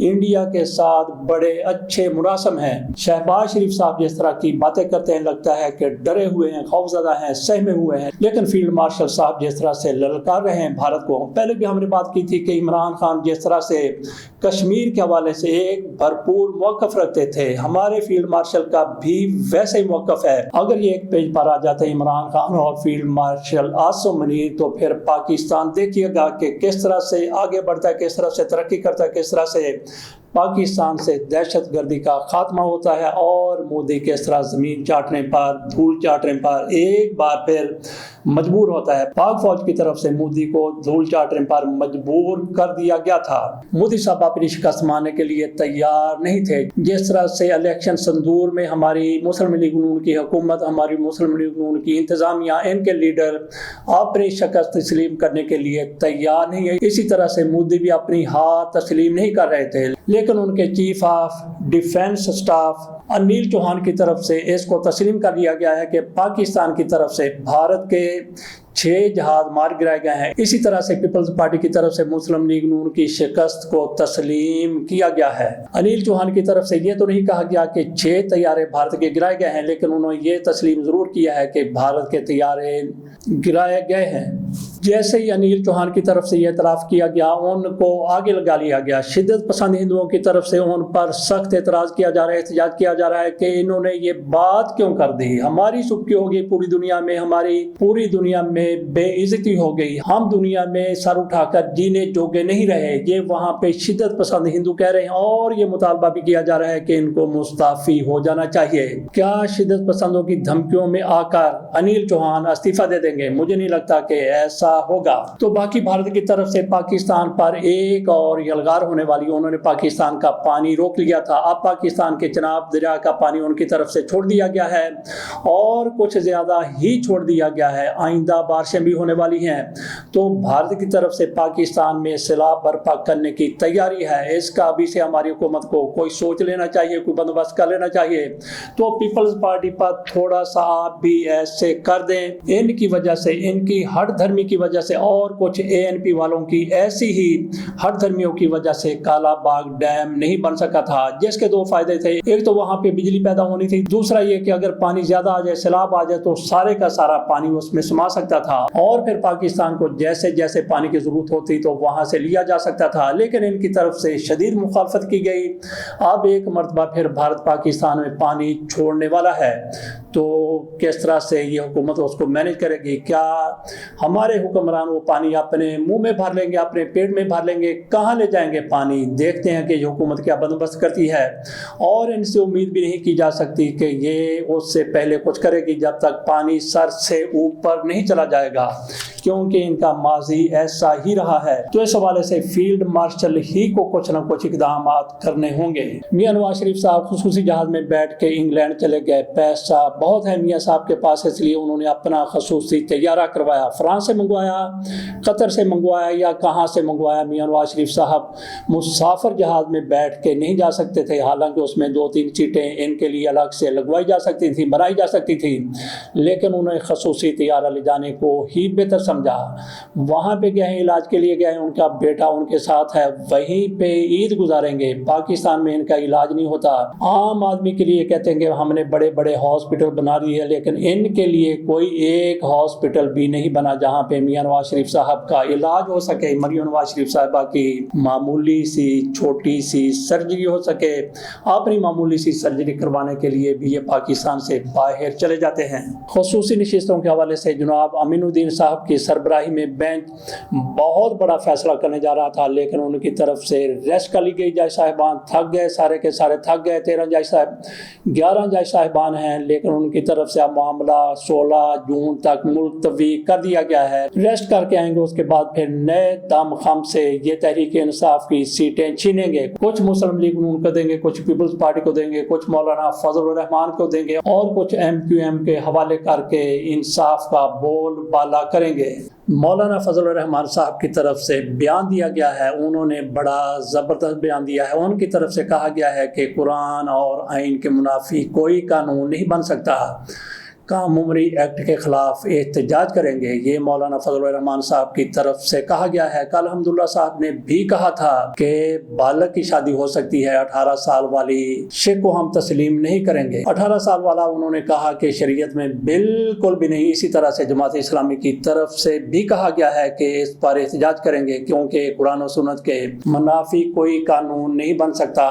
India کے ساتھ بڑے اچھے مناسب ہیں۔ شہباز شریف صاحب جس طرح کی باتیں کرتے ہیں لگتا ہے کہ ڈرے ہوئے ہیں، خوفزدہ ہیں، سہمے ہوئے ہیں، لیکن فیلڈ مارشل صاحب جس طرح سے للکار رہے ہیں بھارت کو، پہلے بھی ہم نے بات کی تھی کہ عمران خان جس طرح سے کشمیر کے حوالے سے ایک بھرپور موقف رکھتے تھے، ہمارے فیلڈ مارشل کا بھی ویسے ہی موقف ہے۔ اگر یہ ایک پیج پر آ جاتے ہیں عمران خان اور فیلڈ مارشل عاصم منیر تو پھر پاکستان دیکھیے گا کہ کس طرح سے آگے بڑھتا ہے، کس طرح سے ترقی کرتا ہے، کس طرح سے پاکستان سے دہشت گردی کا خاتمہ ہوتا ہے، اور مودی کس طرح زمین چاٹنے پر، دھول چاٹنے پر ایک بار پھر مجبور ہوتا ہے۔ پاک فوج کی طرف سے مودی کو دھول چاٹنے پر مجبور کر دیا گیا تھا۔ مودی صاحب اپنی شکست ماننے کے لیے تیار نہیں تھے۔ جس طرح سے الیکشن سندور میں ہماری مسلم لیگ نون کی حکومت، ہماری مسلم لیگ نون کی انتظامیہ، ان کے لیڈر اپنی شکست تسلیم کرنے کے لیے تیار نہیں ہے، اسی طرح سے مودی بھی اپنی ہار تسلیم نہیں کر رہے تھے، لیکن ان کے chief of defence staff Anil Chauhan کی طرف سے اس کو تسلیم کر لیا گیا ہے کہ پاکستان کی طرف سے بھارت کے 6 جہاز مار گرائے گئے ہیں۔ اسی طرح سے پیپلز پارٹی کی طرف سے مسلم لیگ نون کی شکست کو تسلیم کیا گیا ہے۔ انیل چوہان کی طرف سے یہ تو نہیں کہا گیا کہ 6 طیارے بھارت کے گرائے گئے ہیں، لیکن انہوں نے یہ تسلیم ضرور کیا ہے کہ بھارت کے طیارے گرائے گئے ہیں۔ جیسے ہی انیل چوہان کی طرف سے یہ اعتراف کیا گیا، ان کو آگے لگا لیا گیا۔ شدت پسند ہندوؤں کی طرف سے ان پر سخت اعتراض کیا جا رہا ہے، احتجاج کیا جا رہا ہے کہ انہوں نے یہ بات کیوں کر دی، ہماری سبکی ہو گئی پوری دنیا میں، ہماری پوری دنیا میں بے عزتی ہو گئی، ہم دنیا میں سر اٹھا کر جینے جوگے نہیں رہے۔ یہ وہاں پہ شدت پسند ہندو کہہ رہے ہیں، اور یہ مطالبہ بھی کیا جا رہا ہے کہ ان کو مستعفی ہو جانا چاہیے۔ کیا شدت پسندوں کی دھمکیوں میں آ کر انیل چوہان استعفیٰ دے دیں گے؟ مجھے نہیں لگتا کہ ایسا ہوگا۔ تو باقی بھارت کی طرف سے پاکستان پر ایک اور یلغار ہونے والی، انہوں نے پاکستان کا پانی روک لیا تھا، اب پاکستان کے چناب دریا کا پانی ان کی طرف سے چھوڑ دیا گیا ہے، اور کچھ زیادہ ہی چھوڑ دیا گیا ہے۔ آئندہ بارشیں بھی ہونے والی ہیں، تو بھارت کی طرف سے پاکستان میں سیلاب برپا کرنے کی تیاری ہے۔ اس کا ابھی سے ہماری حکومت کو کوئی سوچ لینا چاہیے، کوئی بندوبست کر لینا چاہیے۔ تو پیپلز پارٹی پر تھوڑا سا آپ بھی ایسے کر دیں، ان کی وجہ سے، ان کی ہٹ دھرمی کی وجہ سے، اور کچھ ANP والوں کی ایسی ہی ہٹ دھرمیوں کی وجہ سے کالا باغ ڈیم نہیں بن سکا تھا، جس کے 2 فائدے تھے۔ ایک تو وہاں پہ بجلی پیدا ہونی تھی، دوسرا یہ کہ اگر پانی زیادہ آ جائے، سیلاب آ جائے، تو سارے کا سارا پانی اس میں سما سکتا تھا، اور پھر پاکستان کو جیسے جیسے پانی کی ضرورت ہوتی تو وہاں سے لیا جا سکتا تھا، لیکن ان کی طرف سے شدید مخالفت کی گئی۔ اب ایک مرتبہ پھر بھارت پاکستان میں پانی چھوڑنے والا ہے، تو کس طرح سے یہ حکومت اس کو مینج کرے گی؟ کیا ہمارے حکمران وہ پانی اپنے منہ میں بھر لیں گے، اپنے پیٹ میں بھر لیں گے؟ کہاں لے جائیں گے پانی؟ دیکھتے ہیں کہ یہ حکومت کیا بندوبست کرتی ہے، اور ان سے امید بھی نہیں کی جا سکتی کہ یہ اس سے پہلے کچھ کرے گی جب تک پانی سر سے اوپر نہیں چلا جائے گا، کیونکہ ان کا ماضی ایسا ہی رہا ہے۔ تو اس حوالے سے فیلڈ مارشل ہی کو کچھ نہ کچھ اقدامات کرنے ہوں گے۔ میاں نواز شریف صاحب خصوصی جہاز میں بیٹھ کے انگلینڈ چلے گئے، پیسہ بہت ہے میاں صاحب کے پاس، اس لیے انہوں نے اپنا خصوصی طیارہ کروایا، فرانس سے منگوایا، قطر سے منگوایا، یا کہاں سے منگوایا۔ میاں نواز شریف صاحب مسافر جہاز میں بیٹھ کے نہیں جا سکتے تھے، حالانکہ اس میں 2-3 سیٹیں ان کے لیے الگ سے لگوائی جا سکتی تھی، بنائی جا سکتی تھی، لیکن انہوں نے خصوصی طیارہ لے جانے کو ہی بہتر سمجھا۔ وہاں پہ گئے ہیں، علاج کے لیے گئے ہیں، ان کا بیٹا ان کے ساتھ ہے، وہیں پہ عید گزاریں گے۔ پاکستان میں ان کا علاج نہیں ہوتا۔ عام آدمی کے لیے کہتے ہیں کہ ہم نے بڑے بڑے ہاسپٹل بنا دیے، لیکن ان کے لیے کوئی ایک ہاسپٹل بھی نہیں بنا جہاں پہ میاں نواز شریف صاحب کا علاج ہو سکے، مریم نواز شریف صاحبہ کی معمولی سی چھوٹی سی سرجری ہو سکے۔ اپنی معمولی سی سرجری کروانے کے لیے بھی یہ پاکستان سے باہر چلے جاتے ہیں۔ خصوصی نشستوں کے حوالے سے جناب امین الدین صاحب کی سربراہی میں بینچ بہت بڑا فیصلہ کرنے جا رہا تھا، لیکن ان کی طرف سے ریسٹ کر لی گئی۔ جج صاحبان تھک گئے، سارے کے سارے تھک گئے۔ 11 جج صاحبان ہیں، لیکن ان کی طرف سے اب معاملہ 16 جون تک ملتوی کر دیا گیا ہے۔ ریسٹ کر کے آئیں گے، اس کے بعد پھر نئے دم خم سے یہ تحریک انصاف کی سیٹیں چھینیں گے۔ کچھ مسلم لیگ نون کو دیں گے، کچھ پیپلز پارٹی کو دیں گے، کچھ مولانا فضل الرحمان کو دیں گے، اور کچھ MQM کے حوالے کر کے انصاف کا بول بالا کریں گے۔ مولانا فضل الرحمان صاحب کی طرف سے بیان دیا گیا ہے، انہوں نے بڑا زبردست بیان دیا ہے۔ ان کی طرف سے کہا گیا ہے کہ قرآن اور آئین کے منافی کوئی قانون نہیں بن سکتا۔ کم عمری ایکٹ کے خلاف احتجاج کریں گے۔ یہ مولانا فضل الرحمان صاحب کی طرف سے کہا گیا ہے۔ کل حمداللہ صاحب نے بھی کہا تھا کہ بالغ کی شادی ہو سکتی ہے، 18 سال والی شے کو ہم تسلیم نہیں کریں گے۔ 18 سال والا انہوں نے کہا کہ شریعت میں بالکل بھی نہیں۔ اسی طرح سے جماعت اسلامی کی طرف سے بھی کہا گیا ہے کہ اس پر احتجاج کریں گے، کیونکہ قرآن و سنت کے منافی کوئی قانون نہیں بن سکتا۔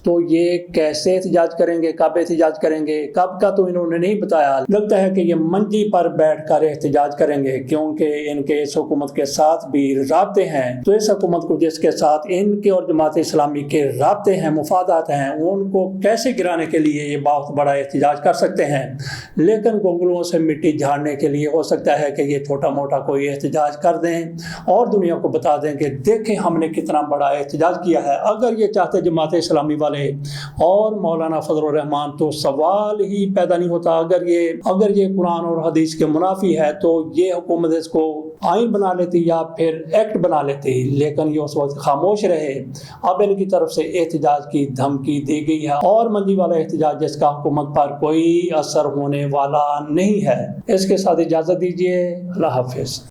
تو یہ کیسے احتجاج کریں گے، کب احتجاج کریں گے، کب کا تو انہوں نے نہیں بتایا۔ لگتا ہے کہ یہ منجی پر بیٹھ کر احتجاج کریں گے، کیونکہ ان کے اس حکومت کے ساتھ بھی رابطے ہیں۔ تو اس حکومت کو جس کے ساتھ ان کے اور جماعت اسلامی کے رابطے ہیں، مفادات ہیں، ان کو کیسے گرانے کے لیے یہ بہت بڑا احتجاج کر سکتے ہیں۔ لیکن گنگلوں سے مٹی جھاڑنے کے لیے ہو سکتا ہے کہ یہ چھوٹا موٹا کوئی احتجاج کر دیں اور دنیا کو بتا دیں کہ دیکھیں ہم نے کتنا بڑا احتجاج کیا ہے۔ اگر یہ چاہتے جماعت اسلامی والے اور مولانا فضل الرحمان تو سوال ہی پیدا نہیں ہوتا۔ اگر یہ قرآن اور حدیث کے منافی ہے تو یہ حکومت اس کو آئین بنا لیتی یا پھر ایکٹ بنا لیتی، لیکن یہ اس وقت خاموش رہے۔ اب ان کی طرف سے احتجاج کی دھمکی دی گئی ہے، اور منجی والا احتجاج جس کا حکومت پر کوئی اثر ہونے والا نہیں ہے۔ اس کے ساتھ اجازت دیجیے، اللہ حافظ۔